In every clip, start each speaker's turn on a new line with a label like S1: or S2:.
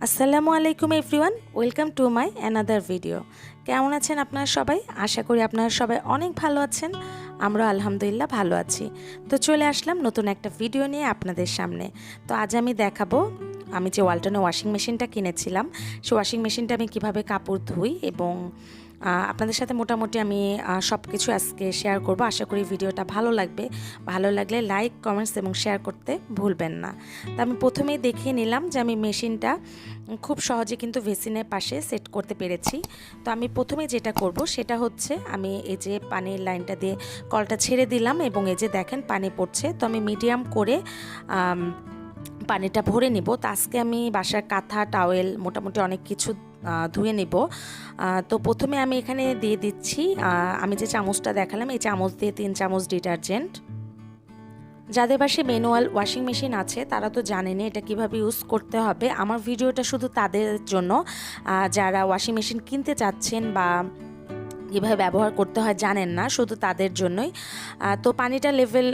S1: আসসালামু আলাইকুম everyone, welcome to my another video. কেমন আছেন আপনারা সবাই? আশা করি আপনারা সবাই অনেক ভালো আছেন। আমরা আলহামদুলিল্লাহ ভালো আছি। তো চলে আসলাম নতুন একটা ভিডিও নিয়ে আপনাদের সামনে। তো আজ আমি দেখাবো আমি যে ওয়ালটনের ওয়াশিং মেশিনটা কিনেছিলাম, সেই ওয়াশিং মেশিনটা আমি কিভাবে কাপড় ধুই এবং আপনাদের সাথে মোটামুটি আমি সব কিছু আজকে শেয়ার করব। আশা করি ভিডিওটা ভালো লাগবে। ভালো লাগলে লাইক, কমেন্টস এবং শেয়ার করতে ভুলবেন না। তো আমি প্রথমেই দেখিয়ে নিলাম যে আমি মেশিনটা খুব সহজে কিন্তু বেসিনের পাশে সেট করতে পেরেছি। তো আমি প্রথমে যেটা করব সেটা হচ্ছে আমি এই যে পানির লাইনটা দিয়ে কলটা ছেড়ে দিলাম এবং এই যে দেখেন পানি পড়ছে। তো আমি মিডিয়াম করে পানিটা ভরে নিব। তো আজকে আমি বাসার কাঁথা, টাওয়েল মোটামুটি অনেক কিছু ধুয়ে নিব। তো প্রথমে আমি এখানে দিয়ে দিচ্ছি আমি যে চামচটা দেখালাম, এই চামচ দিয়ে 3 চামচ ডিটারজেন্ট। যাদের পাশে ম্যানুয়াল ওয়াশিং মেশিন আছে তারা তো জানেন এটা কিভাবে ইউজ করতে হবে। আমার ভিডিওটা শুধু তাদের জন্য যারা ওয়াশিং মেশিন কিনতে চাচ্ছেন বা কীভাবে ব্যবহার করতে হয় জানেন না, শুধু তাদের জন্যই। তো পানিটা লেভেল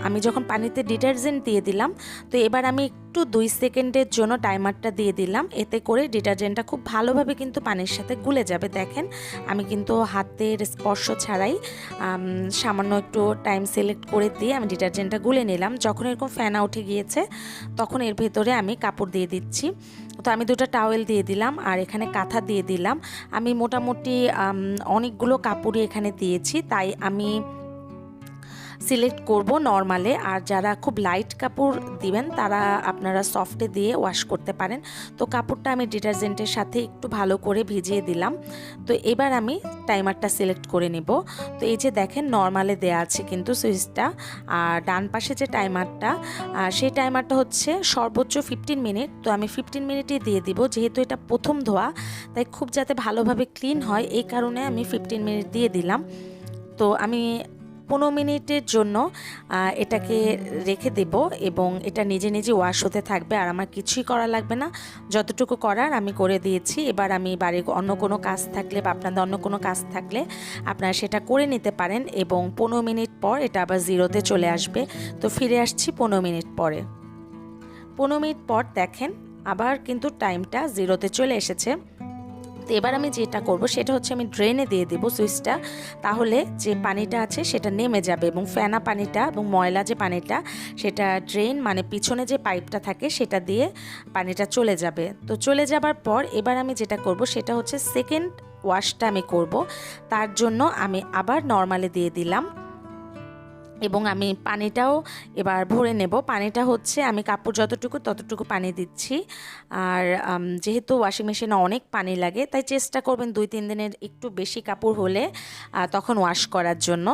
S1: আমি যখন পানিতে ডিটারজেন্ট দিয়ে দিলাম, তো এবার আমি একটু 2 সেকেন্ডের জন্য টাইমারটা দিয়ে দিলাম। এতে করে ডিটারজেন্টটা খুব ভালোভাবে কিন্তু পানির সাথে গুলে যাবে। দেখেন আমি কিন্তু হাতের স্পর্শ ছাড়াই সামান্য একটু টাইম সিলেক্ট করে দিয়ে আমি ডিটারজেন্টটা গুলে নিলাম। যখন এরকম ফ্যানা উঠে গিয়েছে তখন এর ভেতরে আমি কাপড় দিয়ে দিচ্ছি। তো আমি 2টা টাওয়েল দিয়ে দিলাম আর এখানে কাঁথা দিয়ে দিলাম। আমি মোটামুটি অনেকগুলো কাপড়ই এখানে দিয়েছি, তাই আমি সিলেক্ট করব নরমালে। আর যারা খুব লাইট কাপড় দিবেন তারা আপনারা সফটে দিয়ে ওয়াশ করতে পারেন। তো কাপড়টা আমি ডিটারজেন্টের সাথে একটু ভালো করে ভিজিয়ে দিলাম। তো এবার আমি টাইমারটা সিলেক্ট করে নিব। তো এই যে দেখেন নরমালে দেয়া আছে কিন্তু সুইচটা, আর ডান পাশে যে টাইমারটা সেই টাইমারটা হচ্ছে সর্বোচ্চ 15 মিনিট। তো আমি 15 মিনিটই দিয়ে দিব, যেহেতু এটা প্রথম ধোয়া তাই খুব যাতে ভালোভাবে ক্লিন হয় এই কারণে আমি 15 মিনিট দিয়ে দিলাম। তো আমি 15 মিনিটের জন্য এটাকে রেখে দেব এবং এটা নিজে নিজে ওয়াশ হতে থাকবে আর আমার কিছুই করা লাগবে না। যতটুকু করার আমি করে দিয়েছি। এবার আমি বাড়ির অন্য কোনো কাজ থাকলে বা আপনাদের অন্য কোনো কাজ থাকলে আপনারা সেটা করে নিতে পারেন এবং 15 মিনিট পর এটা আবার জিরোতে চলে আসবে। তো ফিরে আসছি 15 মিনিট পরে। 15 মিনিট পর দেখেন আবার কিন্তু টাইমটা জিরোতে চলে এসেছে। তো এবার আমি যেটা করব সেটা হচ্ছে আমি ড্রেনে দিয়ে দেবো সুইচটা, তাহলে যে পানিটা আছে সেটা নেমে যাবে এবং ফেনা পানিটা এবং ময়লা যে পানিটা সেটা ড্রেন মানে পিছনে যে পাইপটা থাকে সেটা দিয়ে পানিটা চলে যাবে। তো চলে যাবার পর এবার আমি যেটা করব সেটা হচ্ছে সেকেন্ড ওয়াশটা আমি করব। তার জন্য আমি আবার নরমালে দিয়ে দিলাম এবং আমি পানিটাও এবার ভরে নেব। পানিটা হচ্ছে আমি কাপড় যতটুকু ততটুকু পানি দিচ্ছি। আর যেহেতু ওয়াশিং মেশিনে অনেক পানি লাগে তাই চেষ্টা করবেন 2-3 দিনের একটু বেশি কাপড় হলে তখন ওয়াশ করার জন্য।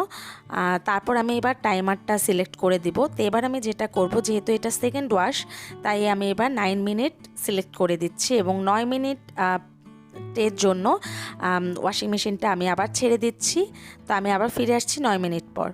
S1: তারপর আমি এবার টাইমারটা সিলেক্ট করে দিব। তো এবার আমি যেটা করব, যেহেতু এটা সেকেন্ড ওয়াশ তাই আমি এবার 9 মিনিট সিলেক্ট করে দিচ্ছি এবং 9 মিনিট এর জন্য ওয়াশিং মেশিনটা আমি আবার ছেড়ে দিচ্ছি। তো আমি আবার ফিরে আসছি 9 মিনিট পর।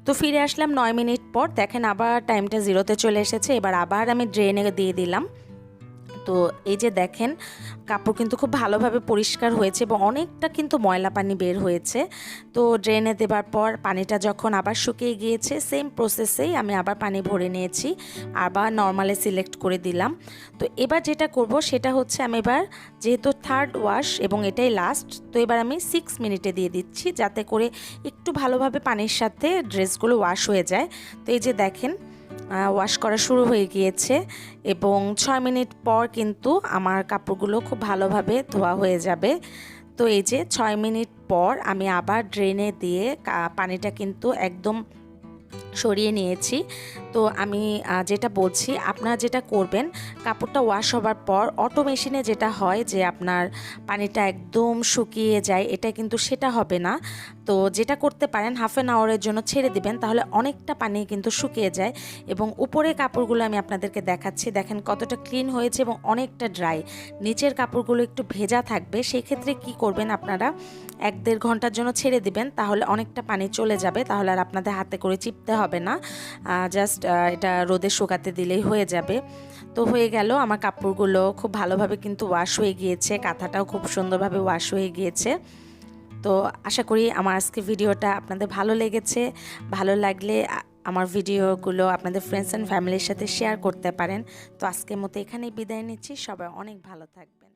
S1: তো ফিরে আসলাম 9 মিনিট পর। দেখেন আবার টাইমটা জিরোতে চলে এসেছে। এবার আবার আমি ড্রেনে দিয়ে দিলাম। তো এই যে দেখেন কাপড় কিন্তু খুব ভালোভাবে পরিষ্কার হয়েছে এবং অনেকটা কিন্তু ময়লা পানি বের হয়েছে। তো ড্রেনে দেবার পর পানিটা যখন আবার শুকিয়ে গিয়েছে সেম প্রসেসেই আমি আবার পানি ভরে নিয়েছি, আবার নর্মালে সিলেক্ট করে দিলাম। তো এবার যেটা করব সেটা হচ্ছে আমি এবার যেহেতু থার্ড ওয়াশ এবং এটাই লাস্ট, তো এবার আমি 6 মিনিটে দিয়ে দিচ্ছি যাতে করে একটু ভালোভাবে পানির সাথে ড্রেসগুলো ওয়াশ হয়ে যায়। তো এই যে দেখেন ওয়াশ করা শুরু হয়ে গিয়েছে এবং 6 মিনিট পর কিন্তু আমার কাপড়গুলো খুব ভালোভাবে ধোয়া হয়ে যাবে। তো এই যে 6 মিনিট পর আমি আবার ড্রেনে দিয়ে পানিটা কিন্তু একদম সরিয়ে নিয়েছি। তো আমি যেটা বলছি আপনারা যেটা করবেন, কাপড়টা ওয়াশ হবার পর অটো মেশিনে যেটা হয় যে আপনার পানিটা একদম শুকিয়ে যায়, এটা কিন্তু সেটা হবে না। তো যেটা করতে পারেন হাফ অ্যান আওয়ারের জন্য ছেড়ে দিবেন, তাহলে অনেকটা পানি কিন্তু শুকিয়ে যায়। এবং উপরে কাপড়গুলো আমি আপনাদেরকে দেখাচ্ছি, দেখেন কতটা ক্লিন হয়েছে এবং অনেকটা ড্রাই। নিচের কাপড়গুলো একটু ভেজা থাকবে, সেই ক্ষেত্রে কি করবেন আপনারা 1-1.5 ঘন্টার জন্য ছেড়ে দিবেন, তাহলে অনেকটা পানি চলে যাবে, তাহলে আর আপনাদের হাতে করে চিপতে হবে না, জাস্ট এটা রোদে শুকাতে দিলেই হয়ে যাবে। তো তো হয়ে গেল আমার কাপড়গুলো খুব ভালোভাবে কিন্তু ওয়াশ হয়ে গিয়েছে, কাঁথাটাও খুব সুন্দরভাবে ওয়াশ হয়ে গিয়েছে। তো আশা করি আমার আজকে ভিডিওটা আপনাদের ভালো লেগেছে। ভালো লাগলে আমার ভিডিওগুলো আপনাদের ফ্রেন্ডস অ্যান্ড ফ্যামিলির সাথে শেয়ার করতে পারেন। তো আজকের মতো এখানেই বিদায় নিচ্ছি। সবাই অনেক ভালো থাকবেন।